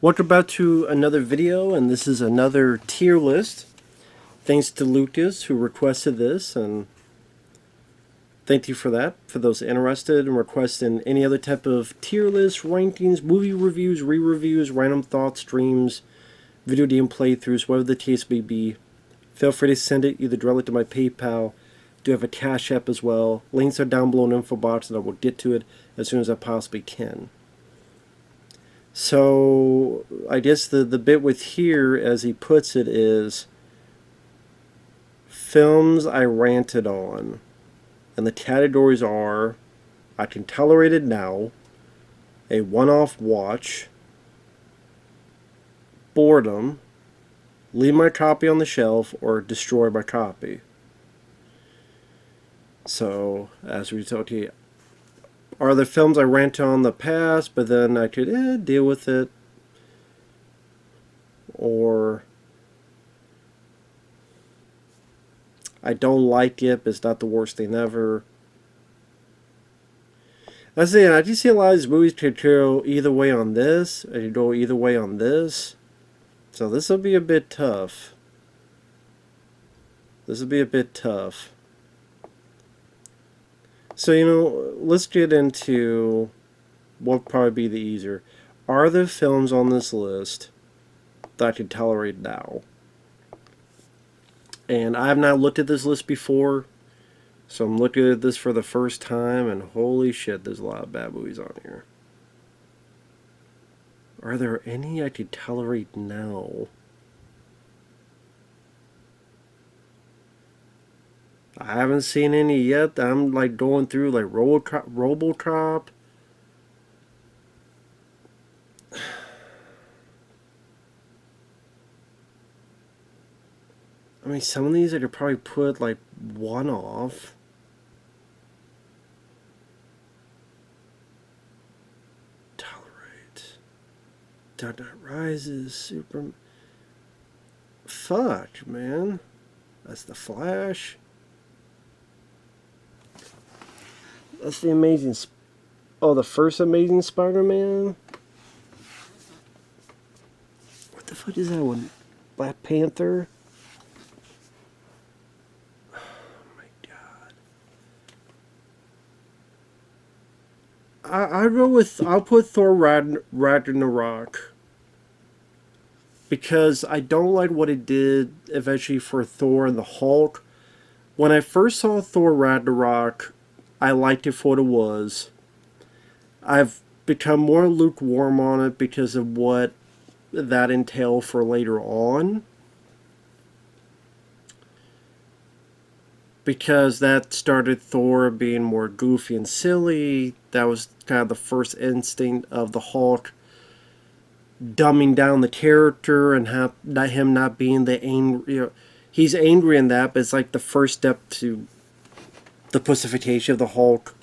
Welcome back to another video, and this is another tier list. Thanks to Lucas who requested this, and thank you for that. For those interested in requesting any other type of tier list, rankings, movie reviews, re-reviews, random thoughts, streams, video game playthroughs, whatever the case may be, feel free to send it either directly to my PayPal. I do have a CashApp as well. Links are down below in the info box, and I will get to it as soon as I possibly can. So, I guess the bit with here, as he puts it, is films I ranted on. And the categories are, I can tolerate it now, a one-off watch, boredom, leave my copy on the shelf, or destroy my copy. So, as we talked to you, are the films I ranted on in the past, but then I could deal with it, or I don't like it, but it's not the worst thing ever. That's the thing, I just see a lot of these movies could go either way on this, or you go either way on this. So this will be a bit tough. This will be a bit tough. So, let's get into what would probably be the easier. Are there films on this list that I can tolerate now? And I have not looked at this list before, so I'm looking at this for the first time, and holy shit, there's a lot of bad movies on here. Are there any I could tolerate now? I haven't seen any yet. I'm like going through like RoboCop. I mean, some of these I could probably put like one off. Tolerate. Dark Knight Rises, Super. Fuck, man. That's The Flash. That's the Amazing... the first Amazing Spider-Man? What the fuck is that one? Black Panther? Oh my god. I'll put Thor Ragnarok. Because I don't like what it did eventually for Thor and the Hulk. When I first saw Thor Ragnarok, I liked it for what it was. I've become more lukewarm on it because of what that entailed for later on. Because that started Thor being more goofy and silly. That was kind of the first instinct of the Hulk dumbing down the character and him not being the angry. He's angry in that, but it's like the first step to the pacification of the Hulk.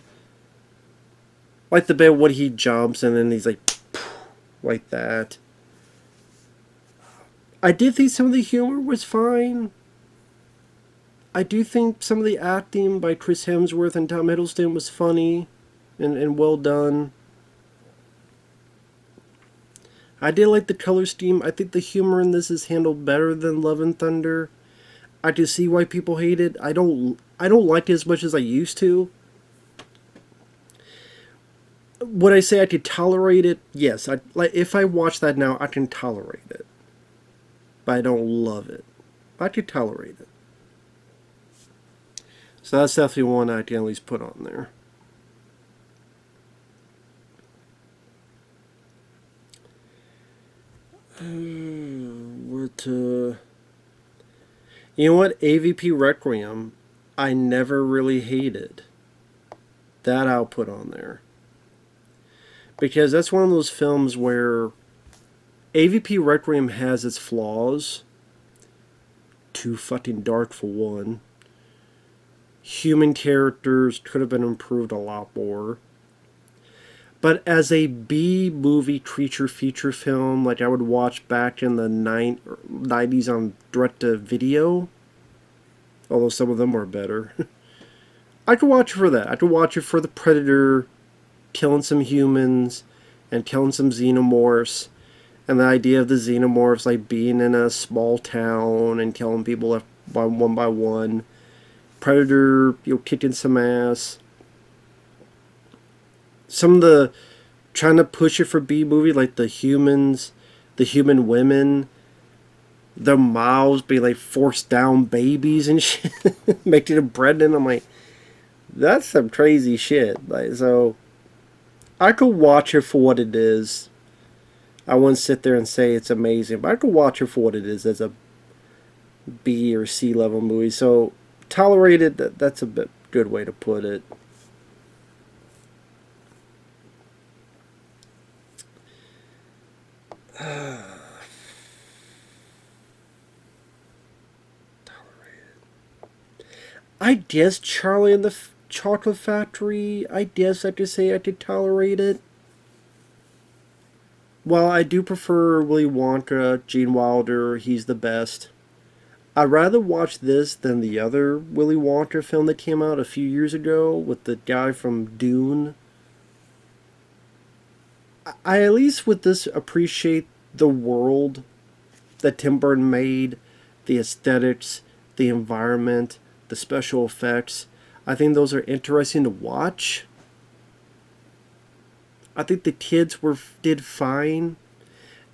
Like the bit when he jumps and then he's like that. I did think some of the humor was fine. I do think some of the acting by Chris Hemsworth and Tom Hiddleston was funny and well done. I did like the color scheme. I think the humor in this is handled better than Love and Thunder. I can see why people hate it. I don't like it as much as I used to. Would I say I could tolerate it? Yes. If I watch that now, I can tolerate it. But I don't love it. I could tolerate it. So that's definitely one I can at least put on there. You know what? AVP Requiem, I never really hated. That I'll put on there. Because that's one of those films where AVP Requiem has its flaws. Too fucking dark for one. Human characters could have been improved a lot more. But as a B-movie creature feature film, like I would watch back in the 90s on direct-to-video, although some of them were better, I could watch it for that. I could watch it for the Predator killing some humans and killing some xenomorphs, And the idea of the xenomorphs like being in a small town and killing people by one. Predator, kicking some ass. Some of the trying to push it for B movie, like the humans, the human women, their mouths being like forced down babies and shit, making it pregnant. I'm like, that's some crazy shit. Like, so I could watch it for what it is. I wouldn't sit there and say it's amazing, but I could watch it for what it is as a B or C level movie. So tolerated. That's a bit good way to put it. I guess Charlie and the Chocolate Factory. I guess I could say I could tolerate it. Well, I do prefer Willy Wonka, Gene Wilder. He's the best. I'd rather watch this than the other Willy Wonka film that came out a few years ago with the guy from Dune. I at least with this appreciate the world that Tim Burton made, the aesthetics, the environment, the special effects. I think those are interesting to watch. I think the kids did fine.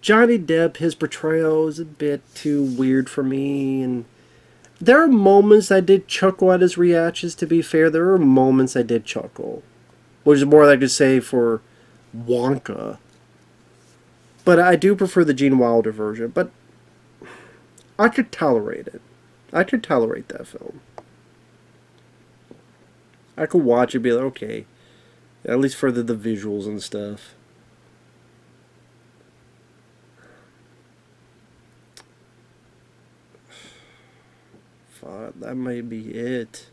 Johnny Depp, his portrayal is a bit too weird for me, and there are moments I did chuckle at his reactions. To be fair, there are moments I did chuckle, which is more than I could say for Wonka. But I do prefer the Gene Wilder version. But I could tolerate it. I could tolerate that film. I could watch it and be like, okay, at least for the visuals and stuff. Fuck, that might be it.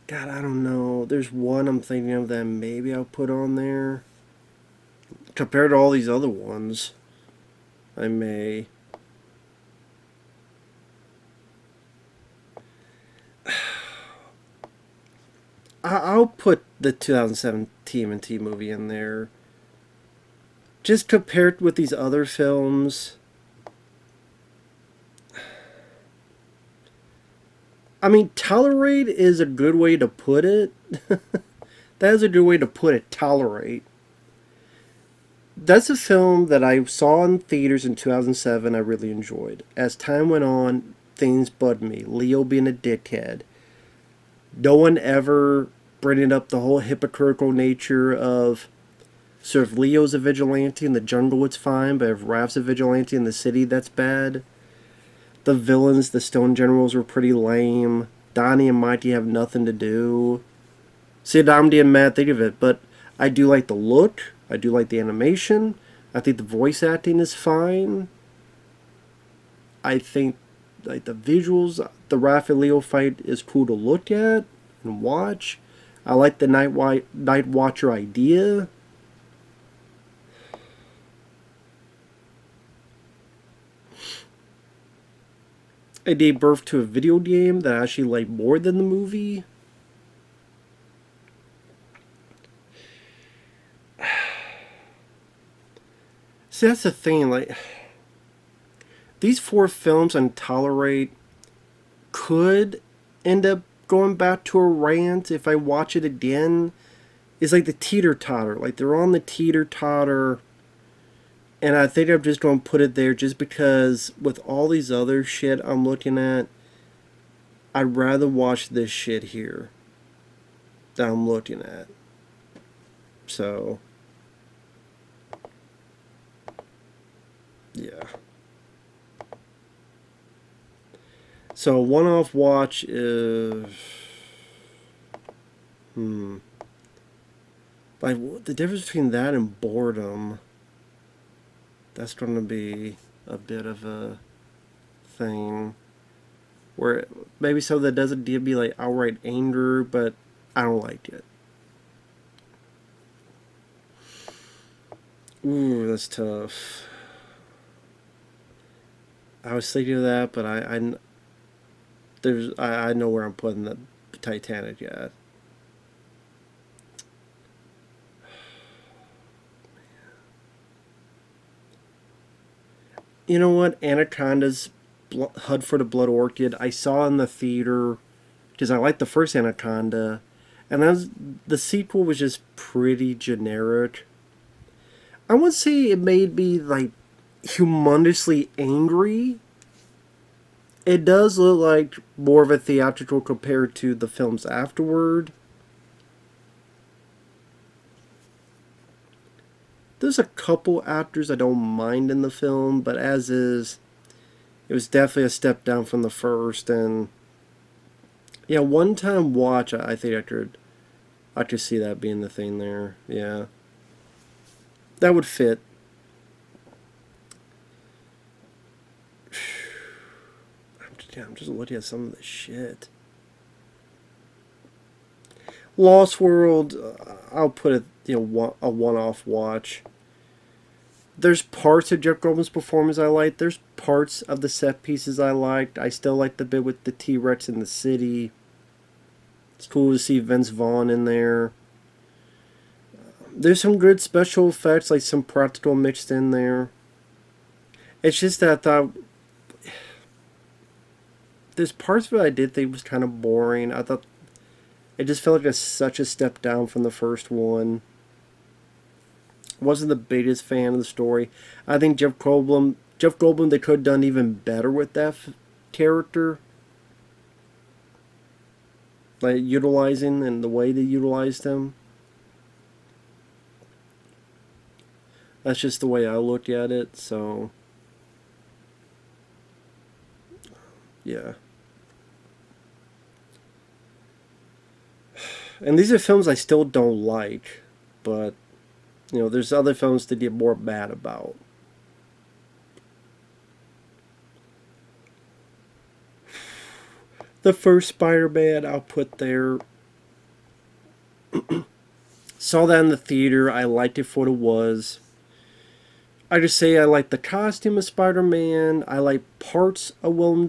God, I don't know. There's one I'm thinking of that maybe I'll put on there. Compared to all these other ones, I may. I'll put the 2007 TMNT movie in there. Just compared with these other films. I mean, tolerate is a good way to put it. That is a good way to put it, tolerate. That's a film that I saw in theaters in 2007 I really enjoyed. As time went on, things bugged me. Leo being a dickhead. No one ever bringing up the whole hypocritical nature of, so if Leo's a vigilante in the jungle, it's fine, but if Raph's a vigilante in the city, that's bad. The villains, the Stone Generals, were pretty lame. Donnie and Mikey have nothing to do. See, I'm being mad, think of it, but I do like the look. I do like the animation. I think the voice acting is fine. I think like the visuals, the Raph and Leo fight is cool to look at and watch. I like the Night Watcher idea. It gave birth to a video game that I actually like more than the movie. See, that's the thing, like, these four films on Tolerate could end up going back to a rant if I watch it again. It's like the teeter-totter. Like, they're on the teeter-totter, and I think I'm just going to put it there just because with all these other shit I'm looking at, I'd rather watch this shit here that I'm looking at. So, yeah. So, one-off watch is... Like, the difference between that and Boredom, that's going to be a bit of a thing. Where maybe some of that doesn't give me, like, outright anger, but I don't like it. Ooh, that's tough. I was thinking of that, but I know where I'm putting the Titanic at. You know what? Anaconda's HUD for the Blood Orchid. I saw in the theater because I liked the first Anaconda, and the sequel was just pretty generic. I would say it made me like humongously angry. It does look like more of a theatrical compared to the films afterward. There's a couple actors I don't mind in the film, but as is, it was definitely a step down from the first. And yeah, one time watch, I think I could see that being the thing there. Yeah, that would fit. I'm just looking at some of the shit. Lost World, I'll put it, a one-off watch. There's parts of Jeff Goldblum's performance I liked. There's parts of the set pieces I liked. I still like the bit with the T-Rex in the city. It's cool to see Vince Vaughn in there. There's some good special effects, like some practical mixed in there. It's just that I thought there's parts of it I did think was kind of boring. I thought it just felt like such a step down from the first one. Wasn't the biggest fan of the story. I think Jeff Goldblum, they could have done even better with that character. Like utilizing and the way they utilized him. That's just the way I look at it, so yeah. And these are films I still don't like, but there's other films to get more mad about. The first Spider-Man I'll put there. Saw that in the theater. I liked it for what it was. I just say I like the costume of Spider-Man. I like parts of Willem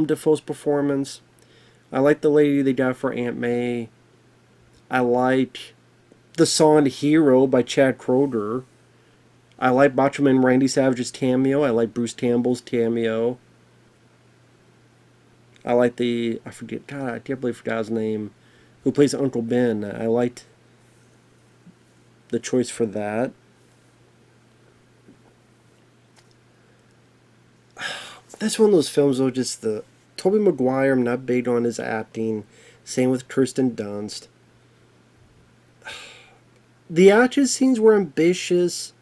Dafoe's performance. I like the lady they got for Aunt May. I like the song Hero by Chad Kroeger. I like Macho Man Randy Savage's cameo. I like Bruce Campbell's cameo. I like I can't believe I forgot his name, who plays Uncle Ben. I liked the choice for that. That's one of those films, though, just the Tobey Maguire, I'm not big on his acting. Same with Kirsten Dunst. The action scenes were ambitious.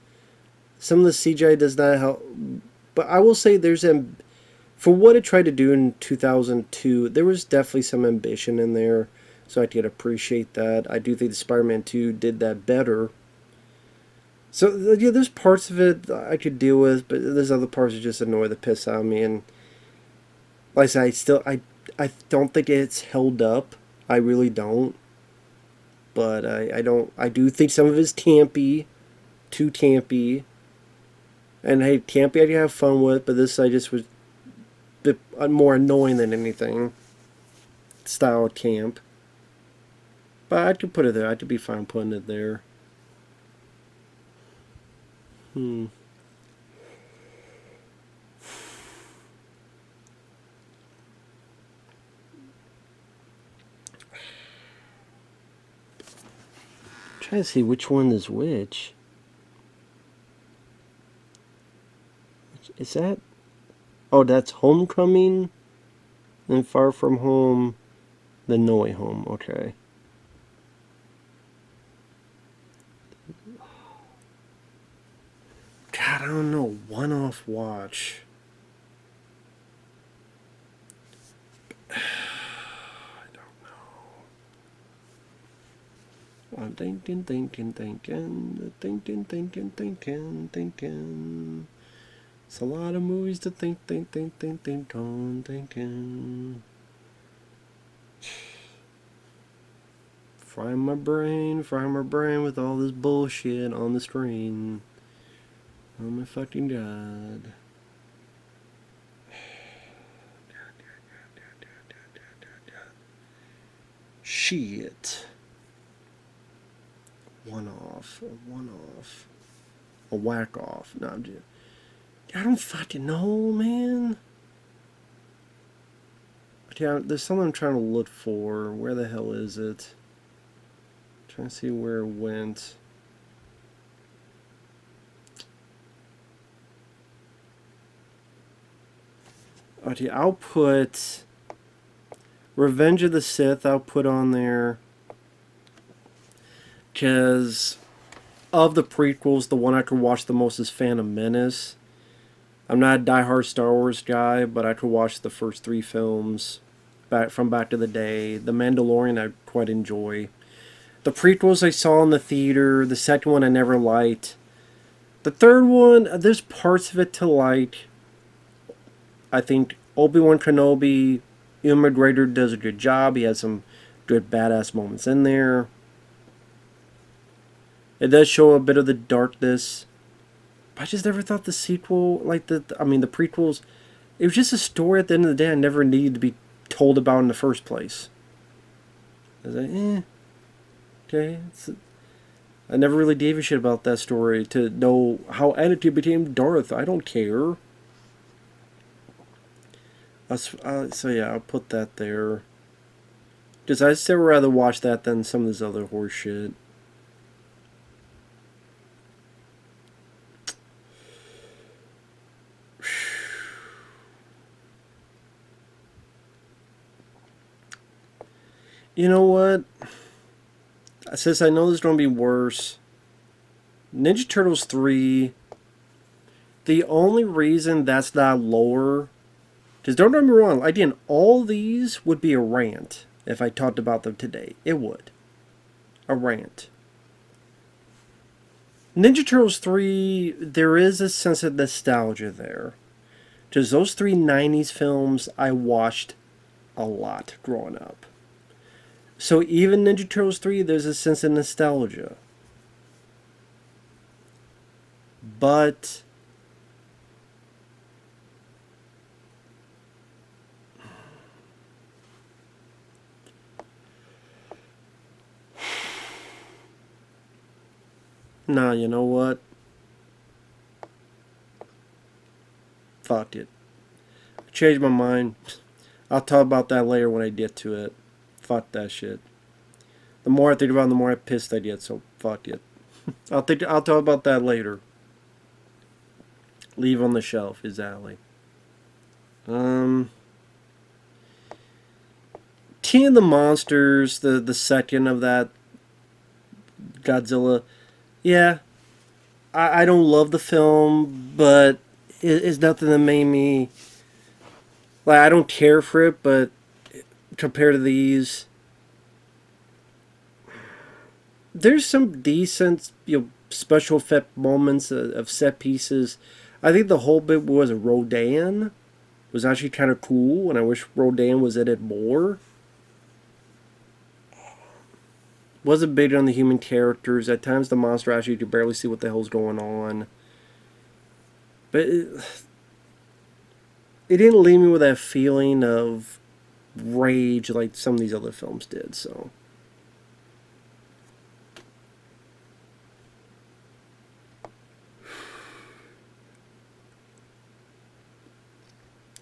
Some of the CGI does not help. But I will say for what it tried to do in 2002, there was definitely some ambition in there. So I could appreciate that. I do think the Spider-Man 2 did that better. So yeah, there's parts of it I could deal with, but there's other parts that just annoy the piss out of me. And like I said, I don't think it's held up. I really don't. But I do think some of it's campy, too campy. And hey, campy I can have fun with, but this I just was a bit more annoying than anything. Style of camp. But I could put it there. I could be fine putting it there. Trying to see which one is which. Is that? Oh, that's Homecoming, then Far From Home, then No Way Home. Okay. God, I don't know. One-off watch. I don't know. I'm thinking. It's a lot of movies to think on, thinking. Frying my brain with all this bullshit on the screen. Oh my fucking god. Shit. One off. A whack off. No, I'm just... I don't fucking know, man. Yeah, there's something I'm trying to look for. Where the hell is it? I'm trying to see where it went. Okay, I'll put Revenge of the Sith. I'll put on there because of the prequels, the one I could watch the most is Phantom Menace. I'm not a diehard Star Wars guy, but I could watch the first 3 films back to the day. The Mandalorian I quite enjoy. The prequels I saw in the theater. The second one I never liked. The third one, there's parts of it to like. I think Obi-Wan Kenobi, Ewan McGregor does a good job. He has some good badass moments in there. It does show a bit of the darkness. But I just never thought the sequel, like the prequels, it was just a story at the end of the day I never needed to be told about in the first place. I was like, okay. I never really gave a shit about that story to know how Anakin became Darth. I don't care. So yeah, I'll put that there. Because I'd still rather watch that than some of this other horse shit. You know what? Since I know there's going to be worse, Ninja Turtles 3, the only reason that's not lower, because don't get me wrong, again, all these would be a rant if I talked about them today. It would. A rant. Ninja Turtles 3, there is a sense of nostalgia there. Because those 3 90s films I watched a lot growing up. So even Ninja Turtles 3, there's a sense of nostalgia. But nah, you know what? Fuck it. I changed my mind. I'll talk about that later when I get to it. Fuck that shit. The more I think about it, the more pissed I get, so fuck it. I'll talk about that later. Leave on the shelf, exactly. King of the Monsters, the second of that Godzilla. Yeah, I don't love the film, but it's nothing that made me... Like, I don't care for it, but compared to these, there's some decent, special effect moments of set pieces. I think the whole bit was Rodan was actually kind of cool, and I wish Rodan was in it more. Wasn't big on the human characters. At times, the monster actually, you could barely see what the hell's going on. But it didn't leave me with that feeling of rage like some of these other films did, so...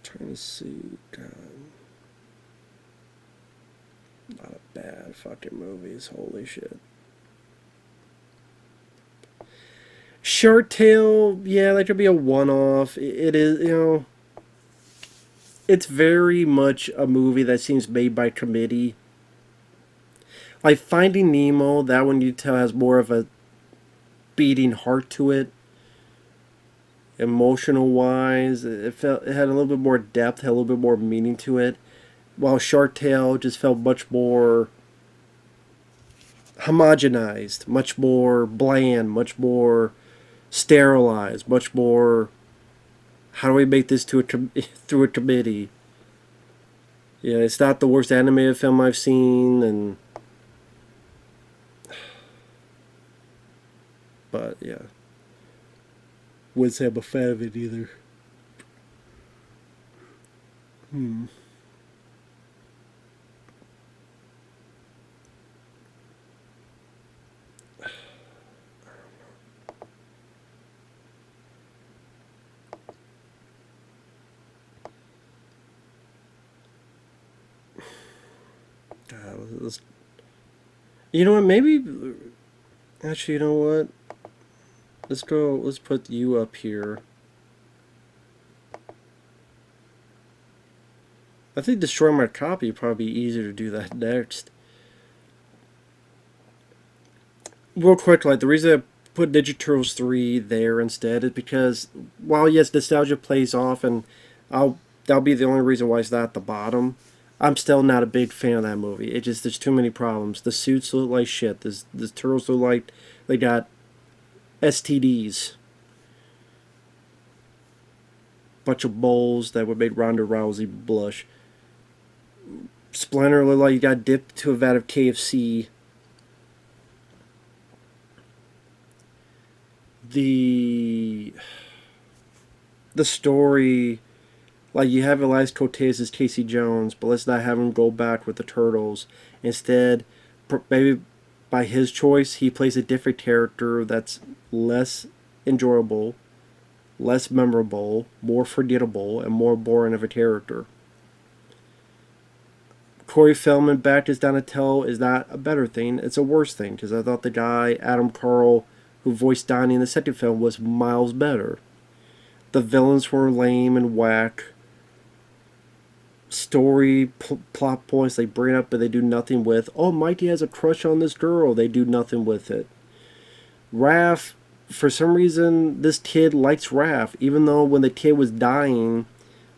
Trying to see... God. A lot of bad fucking movies, holy shit. Shark Tale, yeah, that could be a one-off. It is, it's very much a movie that seems made by committee. Like Finding Nemo, that one you tell has more of a beating heart to it. Emotional wise, it had a little bit more depth, had a little bit more meaning to it. While Shark Tale just felt much more homogenized, much more bland, much more sterilized, much more... How do we make this through a committee? Yeah, it's not the worst animated film I've seen, and... But, yeah. Wouldn't say I'm a fan of it either. let's, you know what? Maybe actually, you know what? Let's go. Let's put you up here. I think destroy my copy would probably be easier to do that next. Real quick, like the reason I put Ninja Turtles 3 there instead is because while yes, nostalgia plays off, and that'll be the only reason why it's not at the bottom. I'm still not a big fan of that movie. It just there's too many problems. The suits look like shit. The turtles look like they got STDs. Bunch of bowls that would make Ronda Rousey blush. Splinter looked like you got dipped to a vat of KFC. The story, like you have Elias Cotes as Casey Jones, but let's not have him go back with the Turtles. Instead, maybe by his choice, he plays a different character that's less enjoyable, less memorable, more forgettable, and more boring of a character. Corey Feldman back as Donatello is not a better thing, it's a worse thing, because I thought the guy, Adam Carl, who voiced Donnie in the second film, was miles better. The villains were lame and whack. Story, plot points they bring up but they do nothing with. Oh, Mighty has a crush on this girl. They do nothing with it. Raph, for some reason, this kid likes Raph, even though when the kid was dying,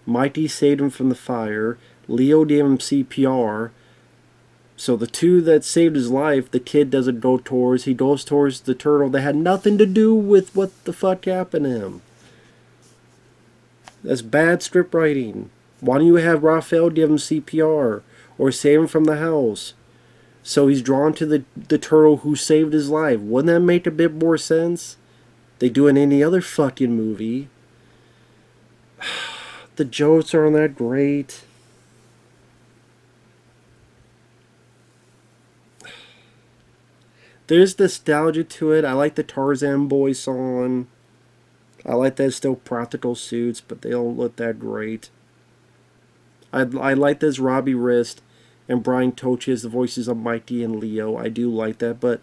Mighty saved him from the fire. Leo gave him CPR. So the two that saved his life, the kid doesn't go towards. He goes towards the turtle that had nothing to do with what the fuck happened to him. That's bad script writing. Why don't you have Raphael give him CPR or save him from the house? So he's drawn to the turtle who saved his life. Wouldn't that make a bit more sense? They do in any other fucking movie. The jokes aren't that great. There's nostalgia to it. I like the Tarzan Boy song. I like that it's still practical suits, but they don't look that great. I like this Robbie Wrist and Brian Tochi as the voices of Mighty and Leo. I do like that, but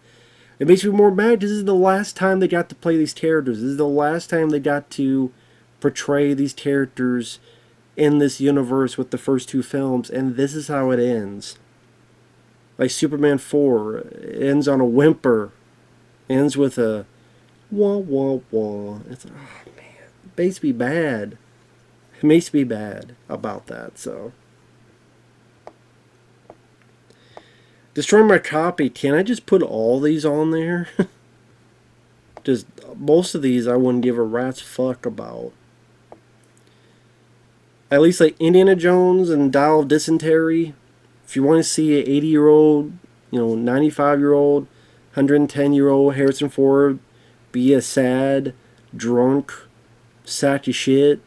it makes me more mad because this is the last time they got to play these characters. This is the last time they got to portray these characters in this universe with the first two films, and this is how it ends. Like Superman 4, it ends on a whimper. Ends with a wah wah wah. It's, oh man, it makes me bad. It makes me bad about that, so. Destroy my copy. Can I just put all these on there? Just, most of these I wouldn't give a rat's fuck about. At least like Indiana Jones and Dial of Dysentery. If you want to see an 80-year-old, 95-year-old, 110-year-old Harrison Ford be a sad, drunk, sack of shit,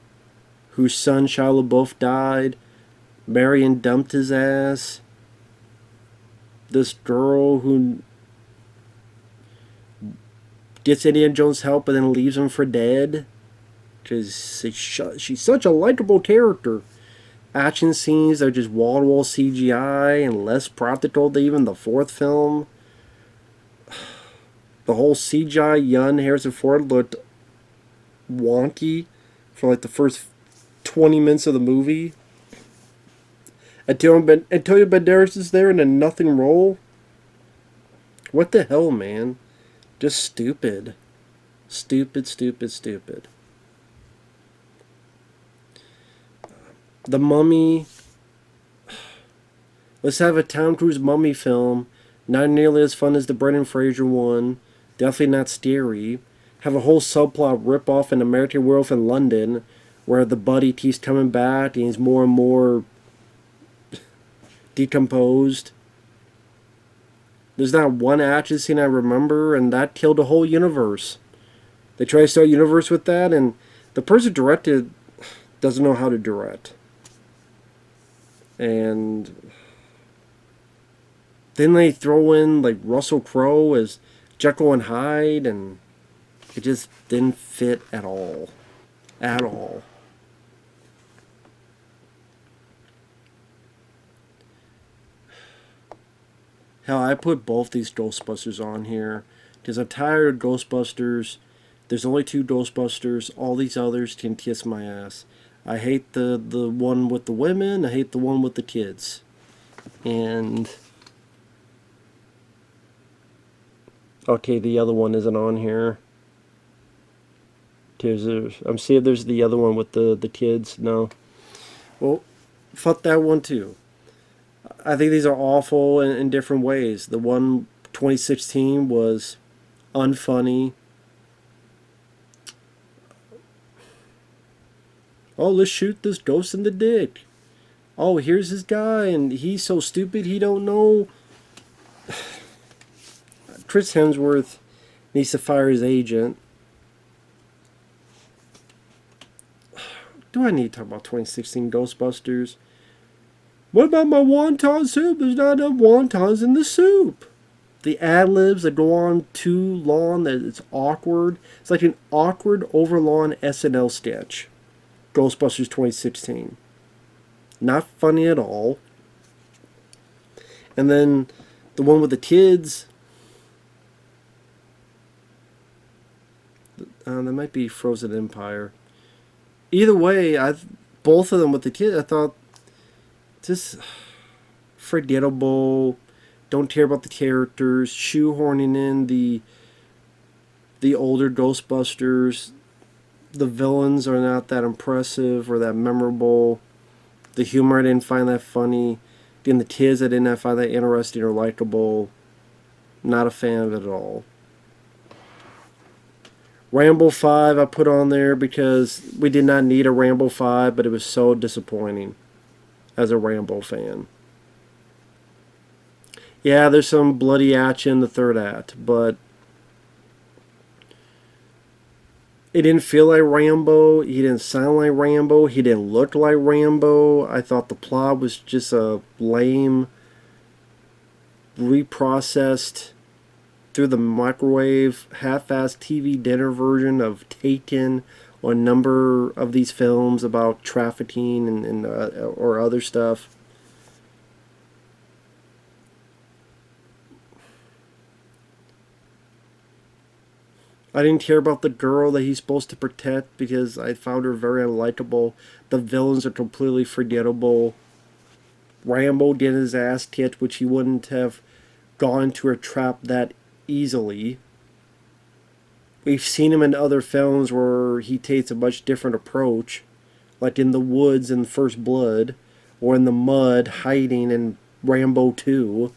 whose son Shia LaBeouf died, Marion dumped his ass, this girl who gets Indiana Jones' help and then leaves him for dead, because she's such a likable character. Action scenes are just wall-to-wall CGI and less practical than even the fourth film. The whole CGI young Harrison Ford looked wonky for like the first 20 minutes of the movie. Antonio Banderas is there in a nothing role. What the hell, man? Just stupid. Stupid, stupid, stupid. The Mummy. Let's have a Tom Cruise Mummy film. Not nearly as fun as the Brendan Fraser one. Definitely not scary. Have a whole subplot rip off in American Werewolf in London, where the buddy keeps coming back and he's more and more decomposed. There's not one action scene I remember, and that killed the whole universe. They try to start a universe with that, and the person directed doesn't know how to direct. And then they throw in like Russell Crowe as Jekyll and Hyde, and it just didn't fit at all. At all. Hell, I put both these Ghostbusters on here because I'm tired of Ghostbusters. There's only two Ghostbusters. All these others can kiss my ass. I hate the one with the women. I hate the one with the kids. And okay, the other one isn't on here. I'm seeing if there's the other one with the kids. No. Well, fuck that one too. I think these are awful in different ways. The one 2016 was unfunny. Oh, let's shoot this ghost in the dick. Oh, here's this guy, and he's so stupid he don't know. Chris Hemsworth needs to fire his agent. Do I need to talk about 2016 Ghostbusters? What about my wonton soup? There's not enough wontons in the soup. The ad-libs that go on too long, that it's awkward. It's like an awkward, overlong SNL sketch. Ghostbusters 2016. Not funny at all. And then the one with the kids. That might be Frozen Empire. Either way, both of them with the kids, I thought just forgettable. Don't care about the characters. Shoehorning in the older Ghostbusters. The villains are not that impressive or that memorable. The humor I didn't find that funny. Again, the kids I didn't find that interesting or likable. Not a fan of it at all. Rambo 5 I put on there because we did not need a Rambo 5, but it was so disappointing as a Rambo fan. Yeah, there's some bloody action in the third act, but it didn't feel like Rambo. He didn't sound like Rambo. He didn't look like Rambo. I thought the plot was just a lame, reprocessed through the microwave, half-assed TV dinner version of Taken or a number of these films about trafficking and or other stuff. I didn't care about the girl that he's supposed to protect because I found her very unlikable. The villains are completely forgettable. Rambo did his ass kicked, which he wouldn't have gone to a trap that easily. We've seen him in other films where he takes a much different approach, like in the woods in First Blood, or in the mud hiding in Rambo 2.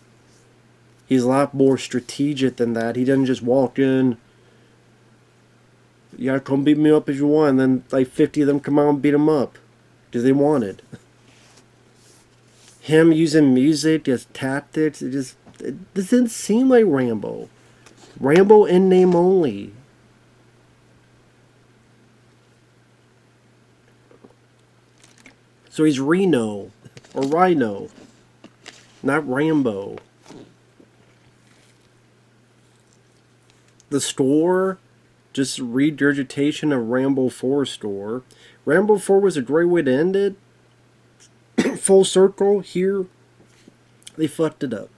He's a lot more strategic than that. He doesn't just walk in, yeah, come beat me up if you want, and then like 50 of them come out and beat him up because they wanted. Him using music as tactics, it doesn't seem like Rambo. Rambo in name only. So he's Reno or Rhino, not Rambo. The store, just regurgitation of Rambo 4 store. Rambo 4 was a great way to end it. Full circle. Here, they fucked it up.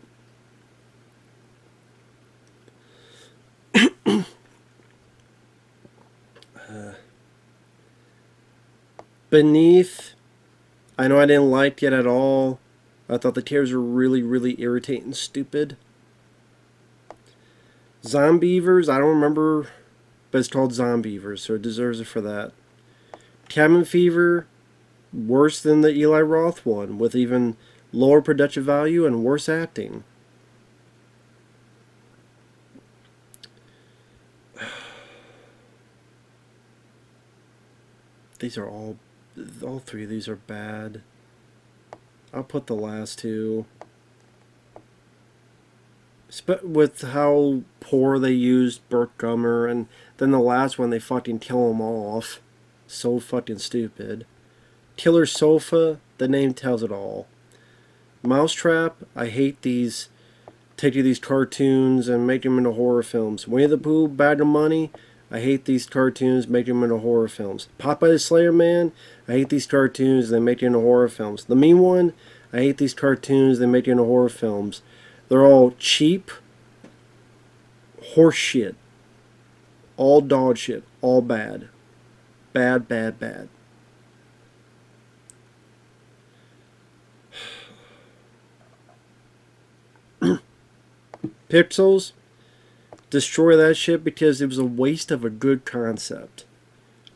Beneath, I know I didn't like it at all. I thought the tears were really, really irritating and stupid. Zombievers, I don't remember, but it's called Zombievers, so it deserves it for that. Cabin Fever, worse than the Eli Roth one, with even lower production value and worse acting. These are all three of these are bad. I'll put the last two. With how poor they used Burt Gummer, and then the last one they fucking kill him off. So fucking stupid. Killer Sofa, the name tells it all. Mousetrap, I hate these, taking these cartoons and making them into horror films. Winnie the Pooh, Bag of Money, I hate these cartoons, making them into horror films. Popeye the Slayer Man, I hate these cartoons, they make it into horror films. The Mean One, I hate these cartoons, they make it into horror films. They're all cheap horse shit. All dog shit. All bad. Bad, bad, bad. Pixels, destroy that shit because it was a waste of a good concept.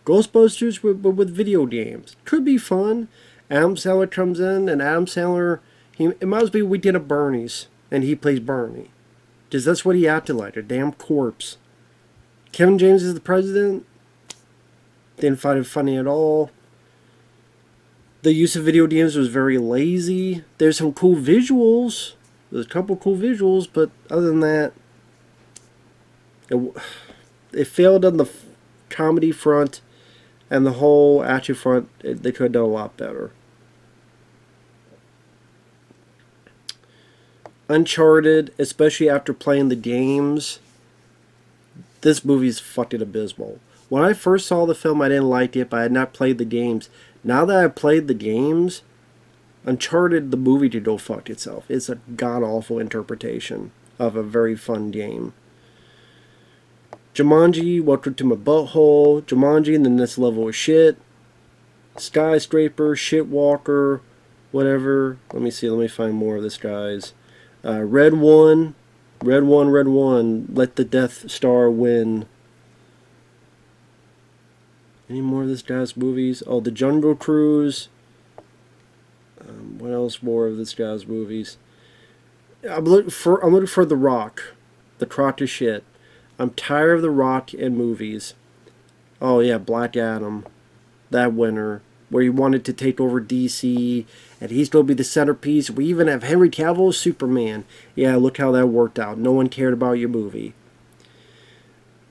Ghostbusters with video games. Could be fun. Adam Sandler comes in, and Adam Sandler, it might as well be We Did a Bernie's, and he plays Bernie. Because that's what he acted like, a damn corpse. Kevin James is the president. Didn't find it funny at all. The use of video games was very lazy. There's some cool visuals. There's a couple cool visuals, but other than that, it failed on the comedy front and the whole action front. They could have done a lot better. Uncharted, especially after playing the games, this movie is fucking abysmal. When I first saw the film, I didn't like it, but I had not played the games. Now that I've played the games, Uncharted, the movie, to go fuck itself. It's a god-awful interpretation of a very fun game. Jumanji, Welcome to My Butthole. Jumanji, and the next level of shit. Skyscraper, Shitwalker, whatever. Let me see, let me find more of this guy's. Red One, Red One, Let the Death Star Win. Any more of this guy's movies? Oh, The Jungle Cruise. What else more of this guy's movies? I'm looking for The Rock. The crock of shit. I'm tired of The Rock in movies. Oh yeah, Black Adam. That winner. Where he wanted to take over DC, and he's going to be the centerpiece. We even have Henry Cavill as Superman. Yeah, look how that worked out. No one cared about your movie.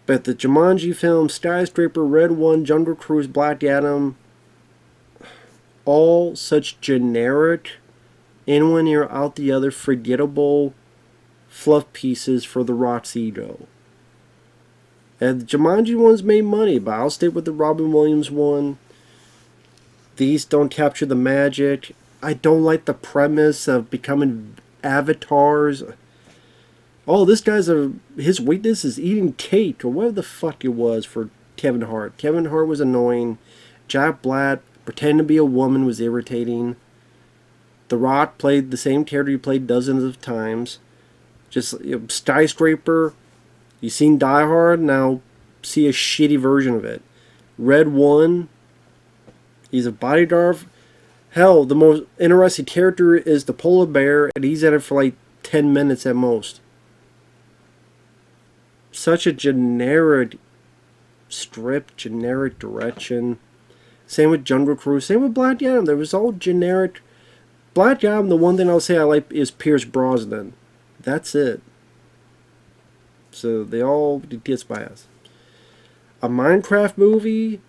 But the Jumanji film, Skyscraper, Red One, Jungle Cruise, Black Adam, all such generic, in one ear, out the other, forgettable fluff pieces for The Rock's ego. And the Jumanji ones made money, but I'll stay with the Robin Williams one. These don't capture the magic. I don't like the premise of becoming avatars. Oh, this guy's his weakness is eating cake, or whatever the fuck it was for Kevin Hart. Kevin Hart was annoying. Jack Black pretending to be a woman was irritating. The Rock played the same character he played dozens of times. Just Skyscraper. You seen Die Hard? Now see a shitty version of it. Red One. He's a bodyguard. Hell, the most interesting character is the polar bear, and he's in it for like 10 minutes at most. Such a generic script, generic direction. Same with Jungle Cruise. Same with Black Adam. There was all generic. Black Adam, the one thing I'll say I like is Pierce Brosnan. That's it. So they all gets by us. A Minecraft movie.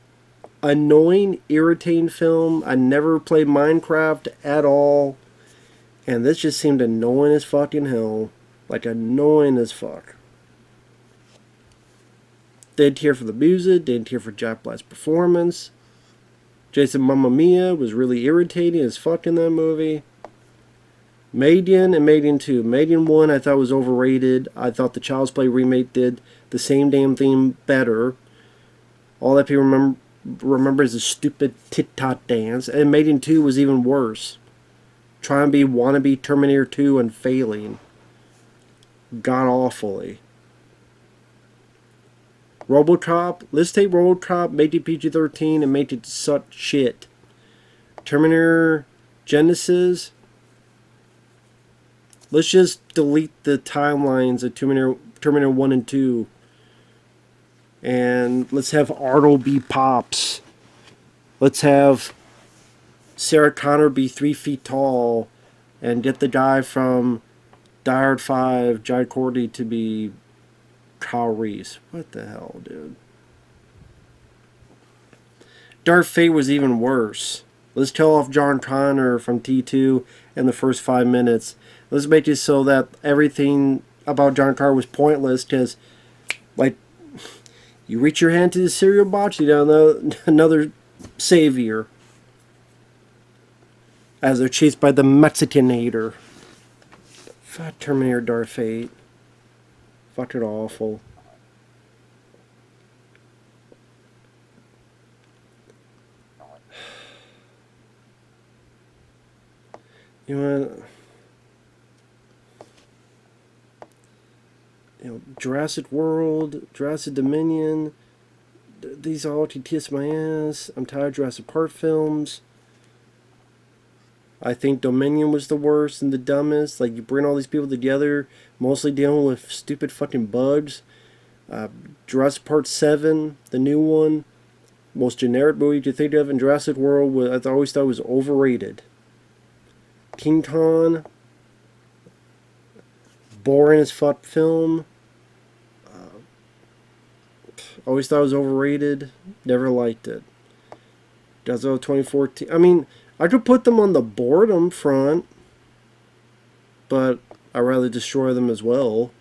Annoying, irritating film. I never played Minecraft at all. And this just seemed annoying as fucking hell. Like annoying as fuck. Didn't care for the music. Didn't care for Jack Black's performance. Jason Mamma Mia was really irritating as fuck in that movie. Maiden and Maiden 2. Maiden 1 I thought was overrated. I thought the Child's Play remake did the same damn thing better. All that people remember is a stupid tit-tot dance. And Maiden 2 was even worse. Trying to be wannabe Terminator 2 and failing. God awfully. RoboCop. Let's take RoboCop, make it PG-13, and make it such shit. Terminator Genesis. Let's just delete the timelines of Terminator 1 and 2. And let's have Arnold be Pops. Let's have Sarah Connor be 3 feet tall. And get the guy from Die Hard 5, Jai Courtney, to be Kyle Reese. What the hell, dude? Dark Fate was even worse. Let's kill off John Connor from T2 in the first 5 minutes. Let's make it so that everything about John Connor was pointless, because, like, you reach your hand to the cereal box, you got another savior. As they're chased by the Mexicanator. Fuck Terminator Dark Fate. Fucking awful. You know, Jurassic World, Jurassic Dominion. These all kiss my ass. I'm tired of Jurassic Park films. I think Dominion was the worst and the dumbest. Like, you bring all these people together, mostly dealing with stupid fucking bugs. Jurassic Park 7, the new one, most generic movie you could think of in Jurassic World, I always thought was overrated. King Kong, boring as fuck film. Always thought it was overrated. Never liked it. Godzilla 2014. I mean, I could put them on the boredom front, but I'd rather destroy them as well.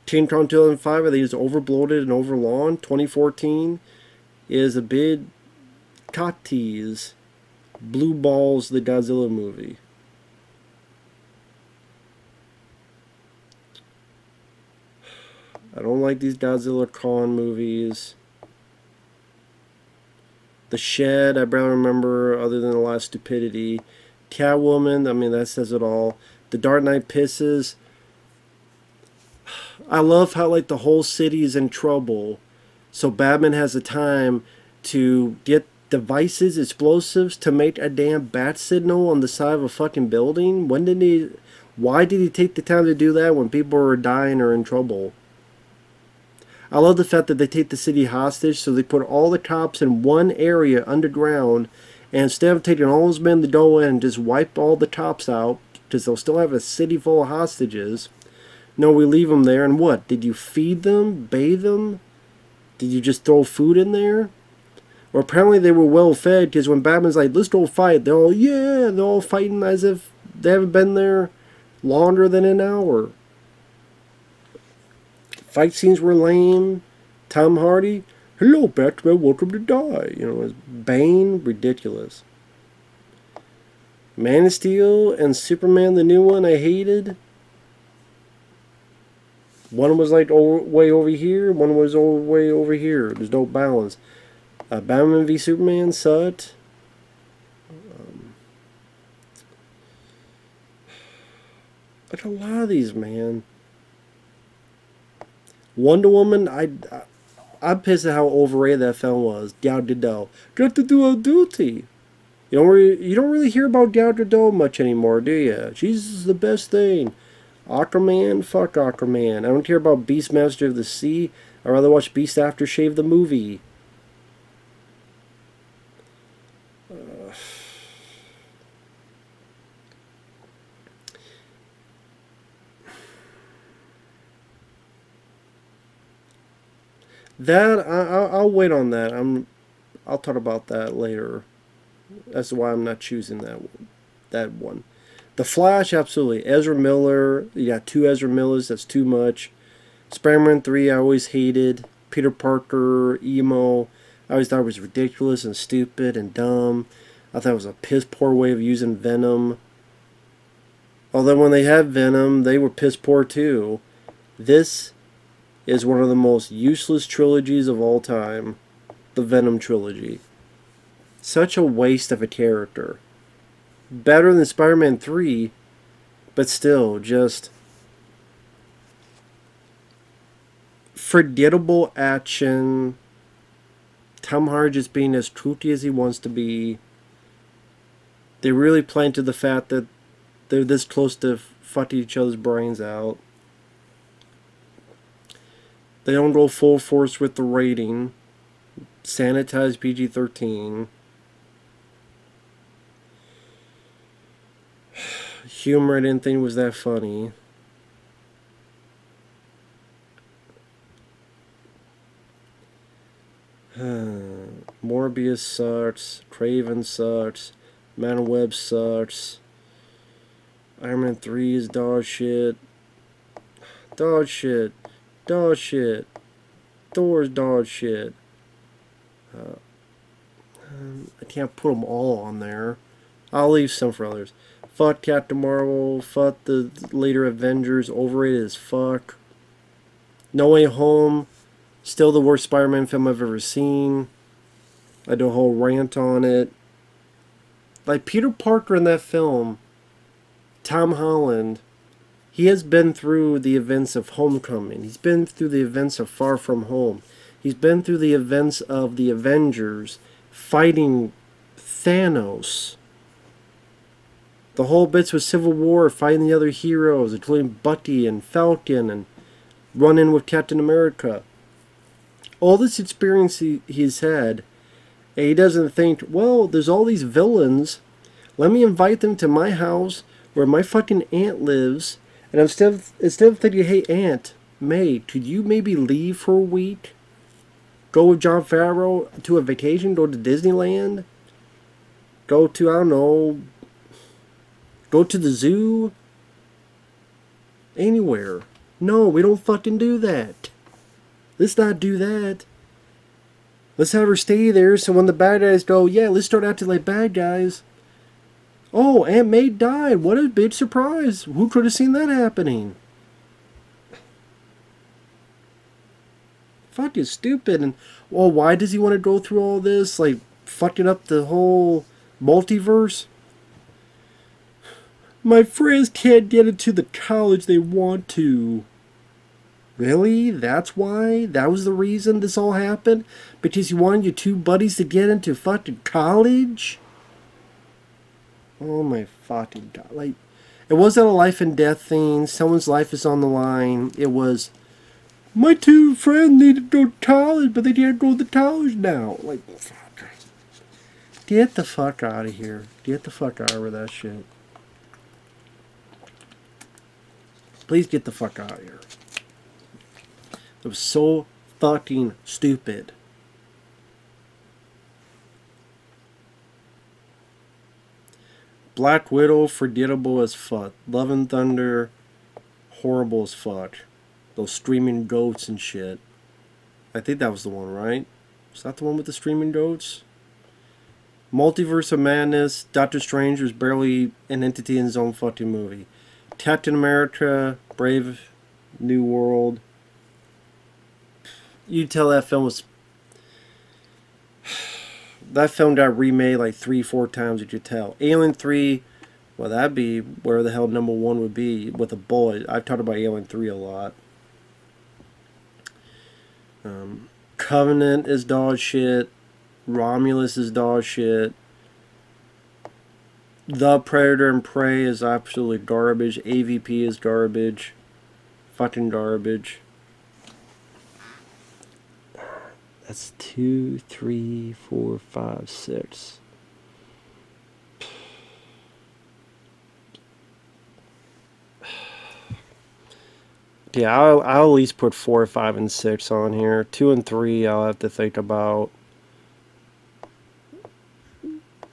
King Kong 2005, I think is overbloated and overlong. 2014 is a big cock tease. Blue Balls, the Godzilla movie. I don't like these Godzilla Kong movies. The Shed, I barely remember other than a lot of stupidity. Catwoman, I mean, that says it all. The Dark Knight pisses. I love how, like, the whole city is in trouble. So Batman has the time to get devices, explosives, to make a damn bat signal on the side of a fucking building. Why did he take the time to do that when people are dying or in trouble? I love the fact that they take the city hostage, so they put all the cops in one area underground, and instead of taking all those men to go in and just wipe all the cops out, because they'll still have a city full of hostages, no, we leave them there, and what? Did you feed them? Bathe them? Did you just throw food in there? Or apparently they were well fed, because when Batman's like, let's go fight, they're all fighting as if they haven't been there longer than an hour. Fight scenes were lame. Tom Hardy, hello Batman, welcome to die. As Bane, ridiculous. Man of Steel and Superman, the new one, I hated. One was like way over here, one was way over here. There's no balance. Batman v Superman sucked. Like a lot of these, man. Wonder Woman, I'm pissed at how overrated that film was. Gal Gadot, got to do a duty. You don't really hear about Gal Gadot much anymore, do you? She's the best thing. Aquaman, fuck Aquaman. I don't care about Beastmaster of the Sea. I'd rather watch Beast Aftershave the movie. That I'll wait on that. I'll talk about that later. That's why I'm not choosing that one. The Flash, absolutely. Ezra Miller, you got 2 Ezra Millers. That's too much. Spider-Man 3, I always hated. Peter Parker, emo. I always thought it was ridiculous and stupid and dumb. I thought it was a piss poor way of using Venom. Although when they had Venom, they were piss poor too. This is one of the most useless trilogies of all time. The Venom trilogy. Such a waste of a character. Better than Spider-Man 3, but still just forgettable action. Tom Hardy just being as kooky as he wants to be. They really planted the fact that they're this close to fucking each other's brains out. They don't go full force with the rating. Sanitized PG-13. Humor, I didn't think was that funny. Morbius sucks. Craven sucks. Man Web sucks. Iron Man 3 is dog shit. Dog shit. Dog shit. Thor's dog shit. I can't put them all on there. I'll leave some for others. Fuck Captain Marvel. Fuck the later Avengers. Overrated as fuck. No Way Home. Still the worst Spider-Man film I've ever seen. I do a whole rant on it. Like Peter Parker in that film, Tom Holland, he has been through the events of Homecoming. He's been through the events of Far From Home. He's been through the events of the Avengers fighting Thanos. The whole bits with Civil War, fighting the other heroes, including Bucky and Falcon, and running with Captain America. All this experience he's had, and he doesn't think, well, there's all these villains. Let me invite them to my house where my fucking aunt lives. And instead of thinking, hey, Aunt May, could you maybe leave for a week? Go with John Favreau to a vacation? Go to Disneyland? Go to, I don't know, go to the zoo? Anywhere. No, we don't fucking do that. Let's not do that. Let's have her stay there so when the bad guys go, yeah, let's start acting like bad guys. Oh, Aunt May died. What a big surprise. Who could have seen that happening? Fucking stupid. And, well, why does he want to go through all this? Like, fucking up the whole multiverse? My friends can't get into the college they want to. Really? That's why? That was the reason this all happened? Because you wanted your two buddies to get into fucking college? Oh my fucking god. Like, it wasn't a life and death thing. Someone's life is on the line. It was, my two friends need to go to college, but they can't go to college now. Like, fuck. Get the fuck out of here. Get the fuck out of that shit. Please get the fuck out of here. It was so fucking stupid. Black Widow, forgettable as fuck. Love and Thunder, horrible as fuck. Those streaming goats and shit. I think that was the one, right? Was that the one with the streaming goats? Multiverse of Madness, Doctor Strange was barely an entity in his own fucking movie. Captain America, Brave New World. You tell that film was... That film got remade like 3-4 times, you could tell. Alien 3, well, that'd be where the hell number 1 would be with a bullet. I've talked about Alien 3 a lot. Covenant is dog shit. Romulus is dog shit. The Predator and Prey is absolutely garbage. AVP is garbage. Fucking garbage. That's 2, 3, 4, 5, 6. Yeah, I'll at least put 4, 5, and 6 on here. 2 and 3 I'll have to think about.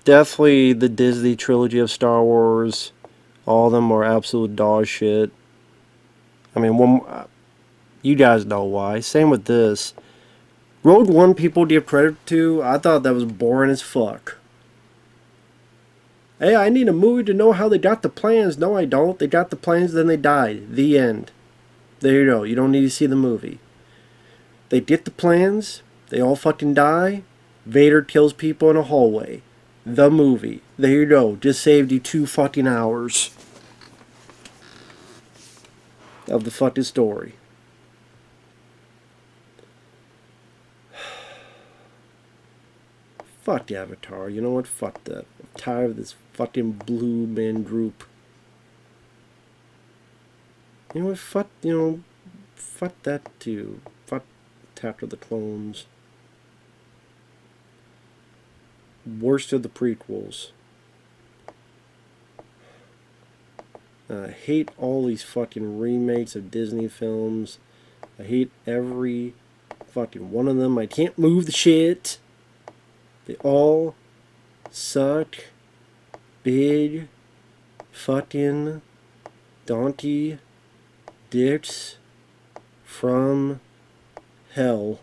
Definitely the Disney trilogy of Star Wars. All of them are absolute dog shit. I mean, you guys know why. Same with this. Rogue One people give credit to. I thought that was boring as fuck. Hey, I need a movie to know how they got the plans. No, I don't. They got the plans, then they died. The end. There you go. You don't need to see the movie. They get the plans. They all fucking die. Vader kills people in a hallway. The movie. There you go. Just saved you 2 fucking hours of the fucking story. Fuck Avatar. You know what? Fuck that. I'm tired of this fucking blue man group. You know what? Fuck, fuck that too. Fuck Attack of the Clones. Worst of the prequels. I hate all these fucking remakes of Disney films. I hate every fucking one of them. I can't move the shit. They all suck. Big fucking donkey dicks from hell.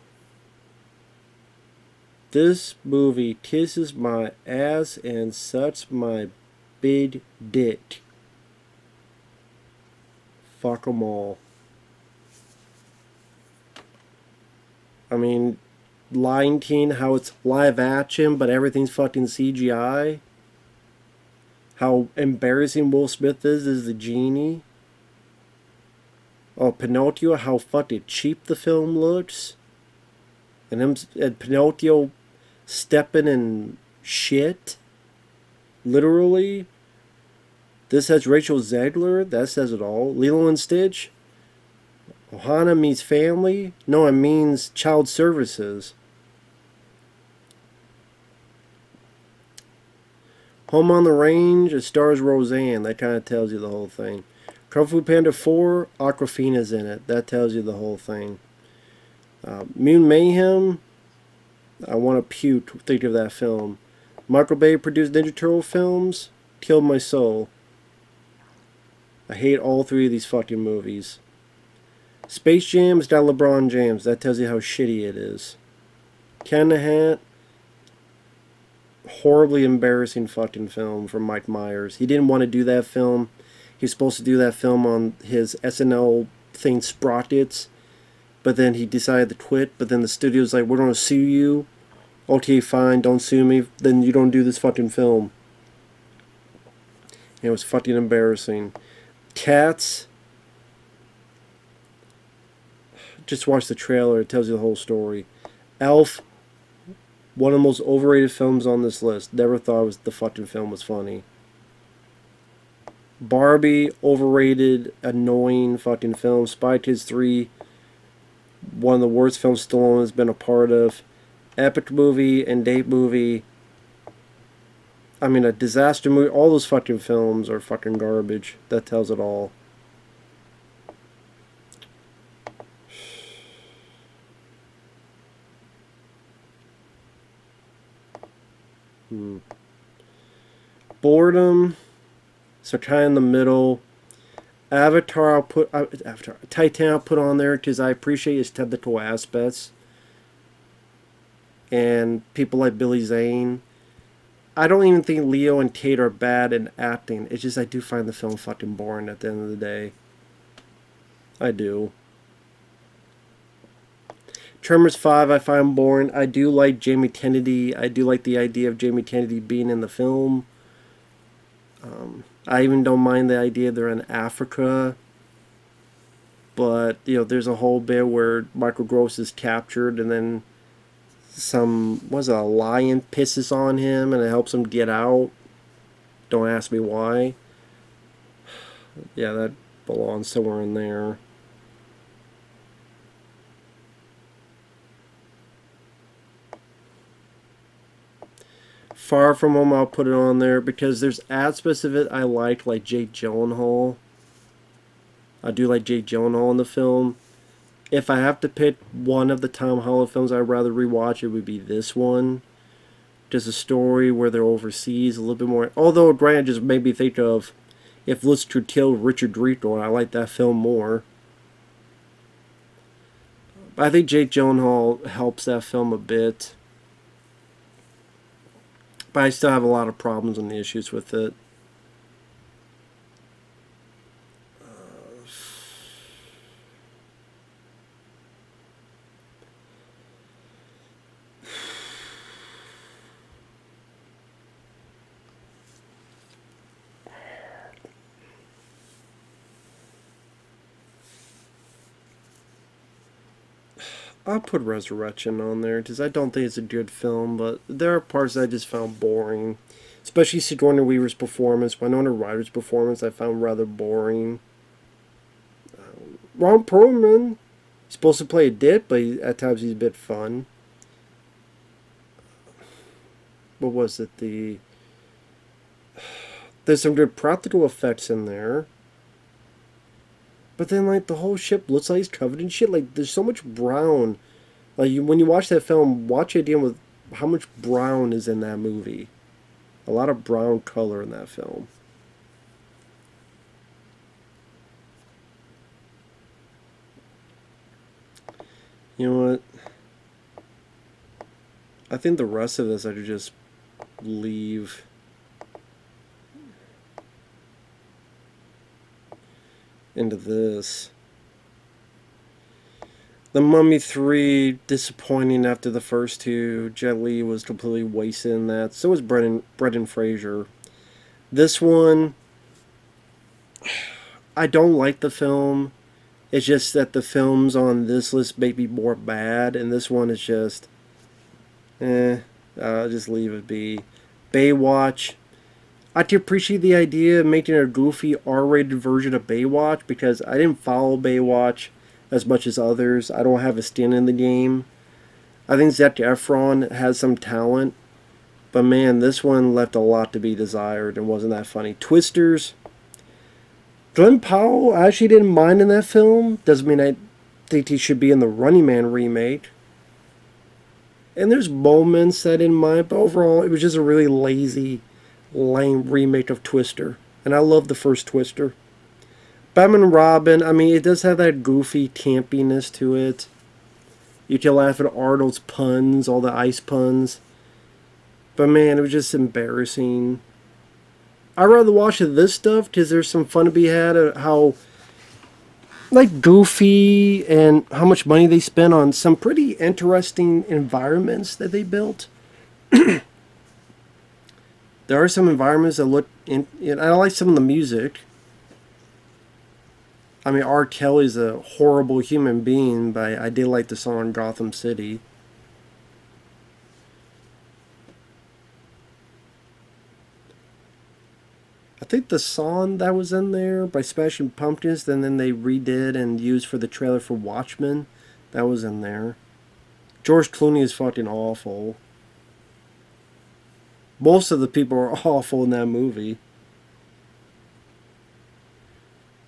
This movie kisses my ass and sucks my big dick. Fuck them all. I mean, Lion King, how it's live action, but everything's fucking CGI. How embarrassing Will Smith is as the genie. Oh, Pinocchio, how fucking cheap the film looks. And Pinocchio stepping in shit. Literally. This has Rachel Zegler. That says it all. Lilo and Stitch. Ohana means family. No, it means child services. Home on the Range. It stars Roseanne. That kind of tells you the whole thing. Kung Fu Panda 4. Awkwafina's in it. That tells you the whole thing. Moon Mayhem. I want to puke thinking of that film. Michael Bay produced Ninja Turtle films. Killed my soul. I hate all three of these fucking movies. Space Jam's got LeBron James. That tells you how shitty it is. Cat in the Hat. Horribly embarrassing fucking film from Mike Myers. He didn't want to do that film. He was supposed to do that film on his SNL thing, Sprockets. But then he decided to quit. But then the studio's like, we're going to sue you. Okay, fine, don't sue me. Then you don't do this fucking film. And it was fucking embarrassing. Cats. Just watch the trailer. It tells you the whole story. Elf. One of the most overrated films on this list. Never thought the fucking film was funny. Barbie. Overrated, annoying fucking film. Spy Kids 3. One of the worst films Stallone has been a part of. Epic movie and date movie. I mean, a disaster movie. All those fucking films are fucking garbage. That tells it all. Boredom. So kind of in the middle. Avatar, Titan I'll put on there because I appreciate its technical aspects. And people like Billy Zane. I don't even think Leo and Kate are bad in acting. It's just I do find the film fucking boring at the end of the day. I do. Tremors 5 I find boring. I do like Jamie Kennedy. I do like the idea of Jamie Kennedy being in the film. I even don't mind the idea they're in Africa. But, you know, there's a whole bit where Michael Gross is captured and then a lion pisses on him and it helps him get out. Don't ask me why. Yeah, that belongs somewhere in there. Far From Home, I'll put it on there because there's aspects of it I like Jake Gyllenhaal. I do like Jake Gyllenhaal in the film. If I have to pick one of the Tom Holland films I'd rather rewatch, it would be this one. Just a story where they're overseas, a little bit more. Although, granted, just made me think of If Looks Could Kill Richard Drieto, and I like that film more. I think Jake Gyllenhaal helps that film a bit. But I still have a lot of problems and issues with it. I'll put Resurrection on there because I don't think it's a good film, but there are parts I just found boring. Especially Sigourney Weaver's performance. Winona Ryder's performance I found rather boring. Ron Perlman, he's supposed to play a dick, but at times he's a bit fun. What was it? There's some good practical effects in there. But then, like, the whole ship looks like it's covered in shit. Like, there's so much brown. Like, when you watch that film, watch it deal with how much brown is in that movie. A lot of brown color in that film. You know what? I think the rest of this I could just leave. into this. The Mummy 3, disappointing after the first two. Jet Li was completely wasted in that. So was Brendan Fraser. This one, I don't like the film. It's just that the films on this list may be more bad, and this one is just, I'll just leave it be. Baywatch, I can appreciate the idea of making a goofy R-rated version of Baywatch because I didn't follow Baywatch as much as others. I don't have a skin in the game. I think Zac Efron has some talent, but man, this one left a lot to be desired and wasn't that funny. Twisters, Glenn Powell, I actually didn't mind in that film. Doesn't mean I think he should be in the Running Man remake. And there's moments I didn't mind, but overall, it was just a really lazy, lame remake of Twister. And I love the first Twister. Batman and Robin, I mean, it does have that goofy campiness to it. You can laugh at Arnold's puns, all the ice puns. But man, it was just embarrassing. I'd rather watch this stuff because there's some fun to be had at how like goofy and how much money they spent on some pretty interesting environments that they built. There are some environments that look and I like some of the music. I mean, R. Kelly's a horrible human being, but I did like the song Gotham City. I think the song that was in there by Smashing Pumpkins, and then they redid and used for the trailer for Watchmen, that was in there. George Clooney is fucking awful. Most of the people are awful in that movie.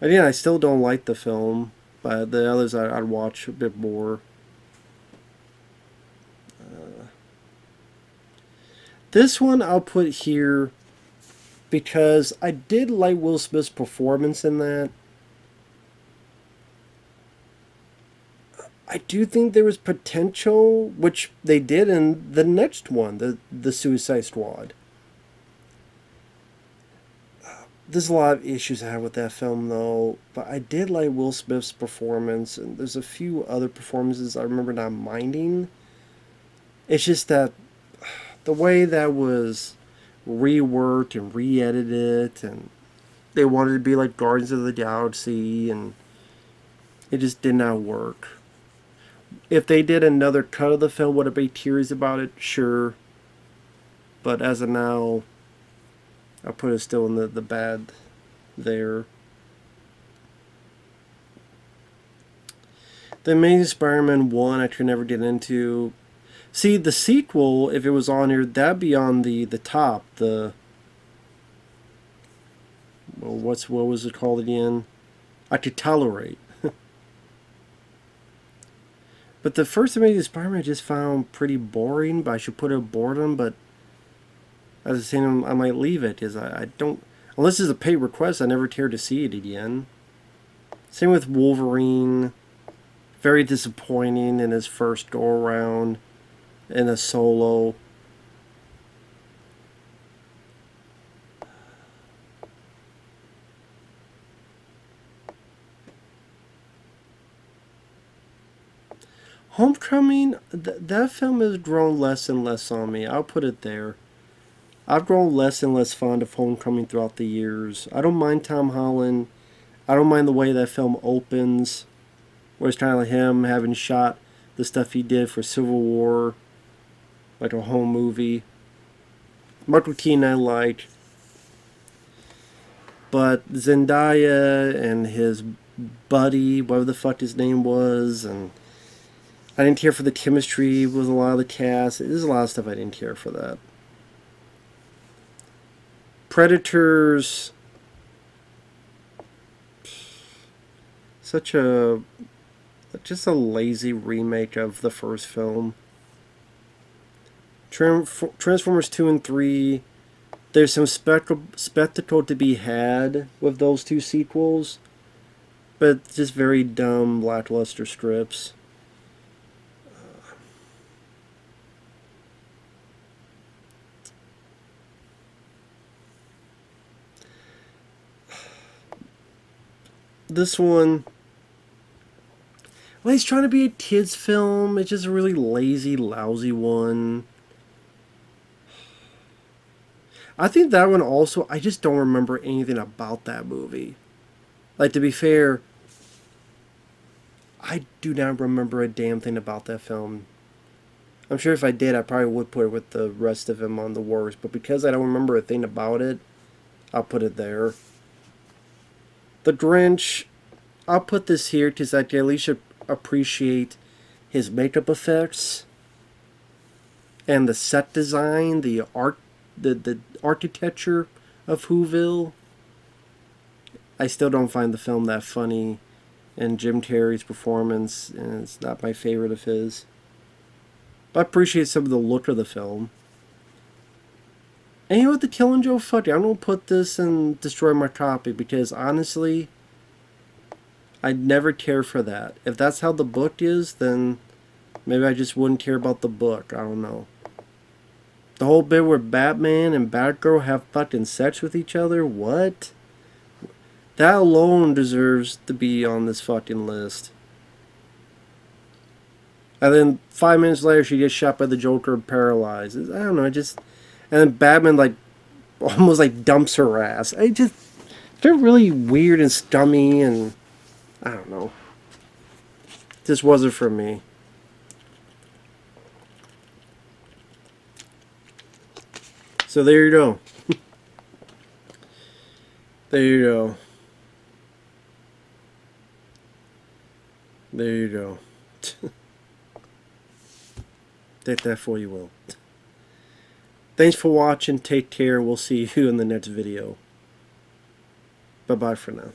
And yeah, I still don't like the film, but the others I'd watch a bit more. This one I'll put here because I did like Will Smith's performance in that. I do think there was potential, which they did in the next one, the Suicide Squad. There's a lot of issues I have with that film, though, but I did like Will Smith's performance, and there's a few other performances I remember not minding. It's just that the way that was reworked and re-edited, and they wanted to be like Guardians of the Galaxy, and it just did not work. If they did another cut of the film, would I be tears about it? Sure. But as of now, I'll put it still in the bad there. The Amazing Spider-Man 1 I could never get into. See, the sequel, if it was on here, that'd be on the top. The... Well, what was it called again? I could tolerate. But the first Amazing Spider-Man I just found pretty boring, but I should put it boredom, but as I was saying, I might leave it, because I don't... Unless it's a paid request, I never care to see it again. Same with Wolverine. Very disappointing in his first go-around in a solo. Homecoming, that film has grown less and less on me. I'll put it there. I've grown less and less fond of Homecoming throughout the years. I don't mind Tom Holland. I don't mind the way that film opens, where it's kind of like him having shot the stuff he did for Civil War, like a home movie. Michael Keaton I like. But Zendaya and his buddy, whatever the fuck his name was, and I didn't care for the chemistry with a lot of the cast. There's a lot of stuff I didn't care for that. Predators, such a just a lazy remake of the first film. Transformers 2 and 3, there's some spectacle to be had with those two sequels, but just very dumb, lackluster scripts. this one, well, he's trying to be a kid's film. It's just a really lazy, lousy one. I think that one also, I just don't remember anything about that movie. Like, to be fair, I do not remember a damn thing about that film. I'm sure if I did, I probably would put it with the rest of them on the worst. But because I don't remember a thing about it, I'll put it there. The Grinch, I'll put this here because I can at least appreciate his makeup effects and the set design, the art, the architecture of Whoville. I still don't find the film that funny, and Jim Carrey's performance, and it's not my favorite of his. But I appreciate some of the look of the film. And you know what, the Killing Joke, fuck it, I'm gonna put this and destroy my copy because honestly, I'd never care for that. If that's how the book is, then maybe I just wouldn't care about the book. I don't know. The whole bit where Batman and Batgirl have fucking sex with each other? What? That alone deserves to be on this fucking list. And then 5 minutes later, she gets shot by the Joker and paralyzed. I don't know, just... And then Batman, like, almost, like, dumps her ass. They're really weird and scummy and... I don't know. This wasn't for me. So there you go. There you go. There you go. Take that for you will. Thanks for watching. Take care. We'll see you in the next video. Bye-bye for now.